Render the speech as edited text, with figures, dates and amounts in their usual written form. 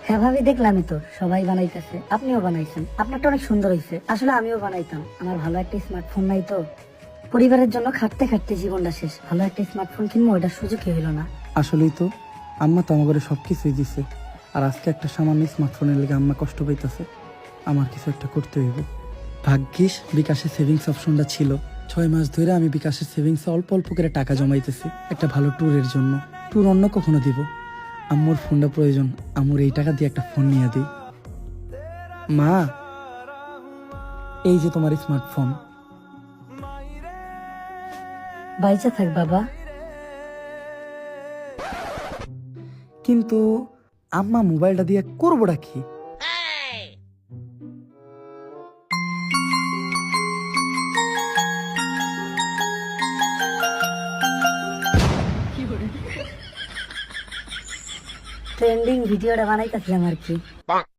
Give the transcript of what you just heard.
হ্যাঁ ভাবি, দেখলামই তো সবাই বানাইতেছে, আপনিও বানাইছেন। আপনারটা অনেক সুন্দর হয়েছে। আসলে আমিও বানাইতাম, আমার ভালো একটা স্মার্টফোন নাই তো। পরিবারের জন্য খাটতে খাটতে জীবনটা শেষ, ভালো একটা স্মার্টফোন কিনবো ওইটার সুযোগই হইলো না। আসলেই তো, আম্মা তো আমার সব কিছুই দিছে, আর আজকে একটা সামান্য স্মার্টফোনের লেগে আম্মা কষ্ট পাইতেছে। আমার কিছু একটা করতে হইব। ভাগ্যিস বিকাশের সেভিংস অপশনটা ছিল। 6 মাস ধরে আমি বিকাশের সেভিংসে অল্প অল্প করে টাকা জমাইতেছি একটা ভালো ট্যুরের জন্য। ট্যুর অন্য কখনো দিব। আম্মুর ফোনটা প্রয়োজন, আম্মুর এই টাকা দিয়ে একটা ফোন নিয়ে দিই। মা, এই যে তোমার স্মার্টফোন। বাইচা থাক বাবা। কিন্তু আম্মা মোবাইলটা দিয়ে করবোটা কি? ট্রেন্ডিং ভিডিওটা বানাইতেছিলাম আর কি।